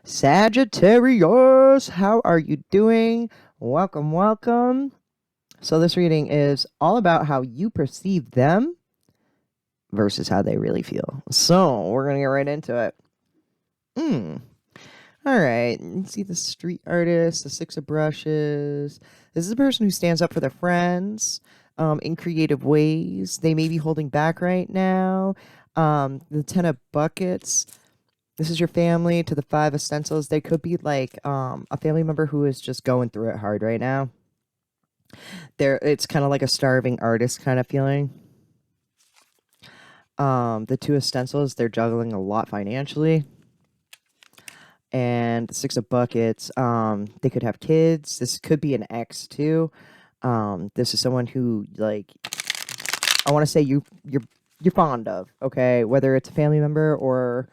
Sagittarius, how are you doing? Welcome, welcome. So, this reading is all about how you perceive them versus how they really feel. So, we're going to get right into it. All right. You see the street artist, the six of brushes. This is a person who stands up for their friends in creative ways. They may be holding back right now. The 10 of buckets. This is your family. To the 5 of stencils. They could be like a family member who is just going through it hard right now. It's kind of like a starving artist kind of feeling. The 2 of stencils, they're juggling a lot financially. And the 6 of buckets, they could have kids. This could be an ex too. This is someone who, like, I want to say you're fond of, okay, whether it's a family member or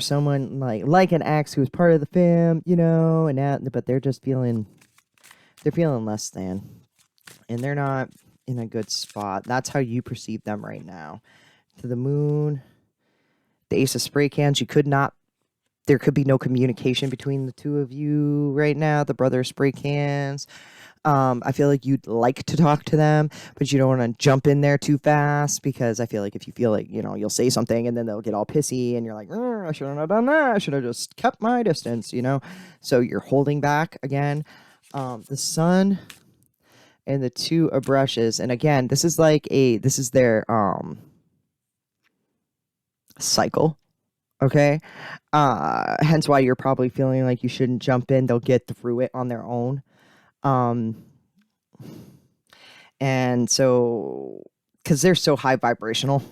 someone like an ex who was part of the fam, and that, but they're just feeling less than, and they're not in a good spot. That's how you perceive them right now. To the moon, the ace of spray cans. There could be no communication between the two of you right now. The brother of spray cans. I feel like you'd like to talk to them, but you don't want to jump in there too fast, because I feel like if you feel like, you'll say something and then they'll get all pissy and you're like, I shouldn't have done that. I should have just kept my distance, So you're holding back again. The sun and the 2 of brushes. And again, this is their cycle. Okay. Hence why you're probably feeling like you shouldn't jump in. They'll get through it on their own. And so, because they're so high vibrational,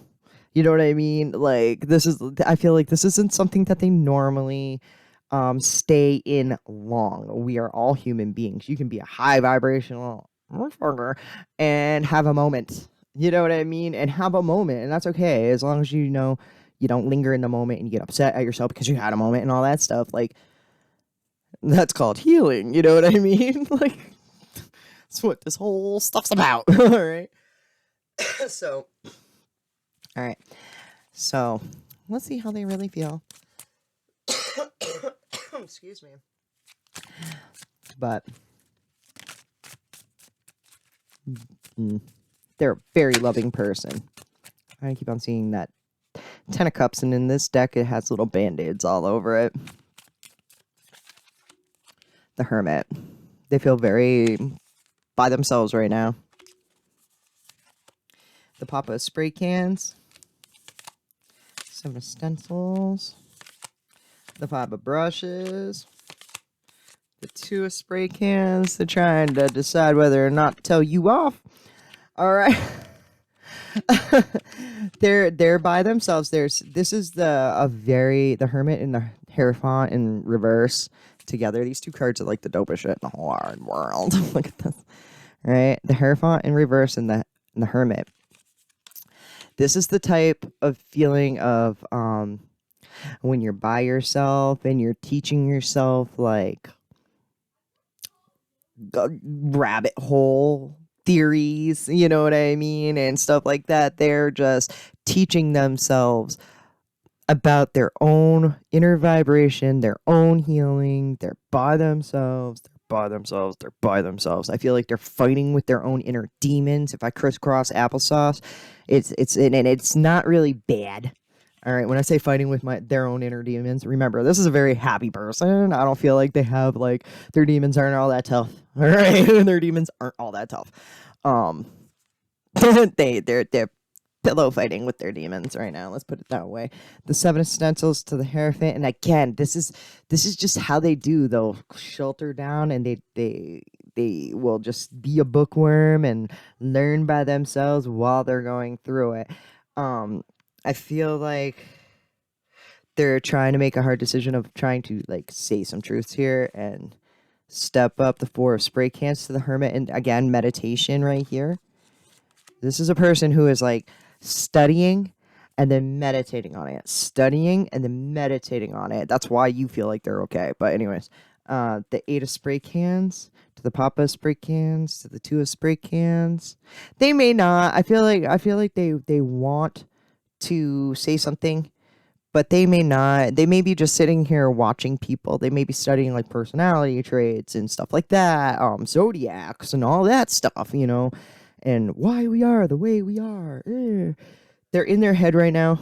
you know what I mean? Like, I feel like this isn't something that they normally stay in long. We are all human beings. You can be a high vibrational motherfucker and have a moment. You know what I mean? And have a moment, and that's okay, as long as you don't linger in the moment and you get upset at yourself because you had a moment and all that stuff. Like, that's called healing. You know what I mean? Like, that's what this whole stuff's about. All right. So, all right. So, let's see how they really feel. Excuse me. But they're a very loving person. I keep on seeing that 10 of cups, and in this deck it has little band-aids all over it. The hermit. They feel very by themselves right now. The papa of spray cans. 7 of stencils. The 5 of brushes. The 2 of spray cans. They're trying to decide whether or not to tell you off. All right. They're by themselves. This is the hermit and the Hierophant in reverse together. These two cards are like the dopest shit in the whole wide world. Look at this. All right, the Hierophant in reverse and the hermit. This is the type of feeling of when you're by yourself and you're teaching yourself like rabbit hole theories, you know what I mean, and stuff like that. They're just teaching themselves about their own inner vibration, their own healing. They're by themselves. They're by themselves. I feel like they're fighting with their own inner demons. If I crisscross applesauce, it's not really bad. All right, when I say fighting with their own inner demons, remember, this is a very happy person. I don't feel like they have, like, their demons aren't all that tough. All right, their demons aren't all that tough. They're pillow fighting with their demons right now. Let's put it that way. The 7 of stencils to the Hierophant, and again, this is just how they do. They'll shelter down, and they will just be a bookworm and learn by themselves while they're going through it. I feel like they're trying to make a hard decision of trying to, like, say some truths here and step up. The 4 of spray cans to the Hermit, and again, meditation right here. This is a person who is, like, studying and then meditating on it. Studying and then meditating on it. That's why you feel like they're okay. But anyways, the 8 of spray cans to the papa of spray cans to the 2 of spray cans. They may not. I feel like they want to say something, but they may not. They may be just sitting here watching people. They may be studying like personality traits and stuff like that, zodiacs and all that stuff, you know, and why we are the way we are. They're in their head right now,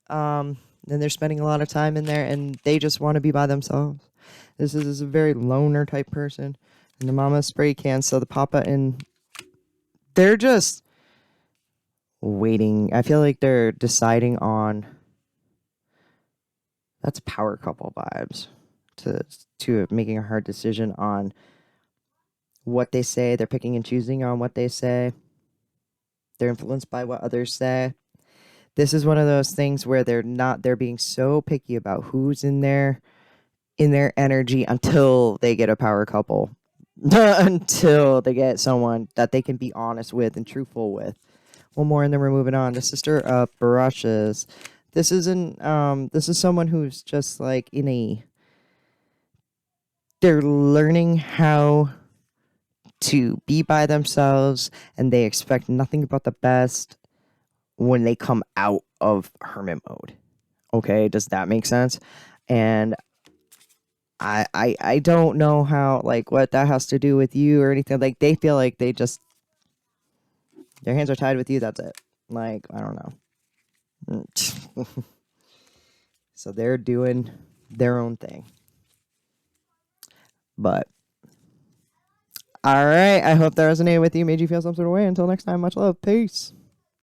and they're spending a lot of time in there, and they just want to be by themselves. This is a very loner type person, and the mama spray can, so the papa, and they're just waiting. I feel like they're deciding on. That's power couple vibes to making a hard decision on what they say. They're picking and choosing on what they say. They're influenced by what others say. This is one of those things where they're being so picky about who's in their energy until they get a power couple. Until they get someone that they can be honest with and truthful with. One more and then we're moving on. The Sister of Brushes. This is someone who's just like they're learning how to be by themselves, and they expect nothing but the best when they come out of hermit mode. Okay, does that make sense? And I don't know how, like, what that has to do with you or anything. Like, they feel like their hands are tied with you. That's it. Like, I don't know. So they're doing their own thing. But all right, I hope that resonated with you, made you feel some sort of way. Until next time, much love. Peace.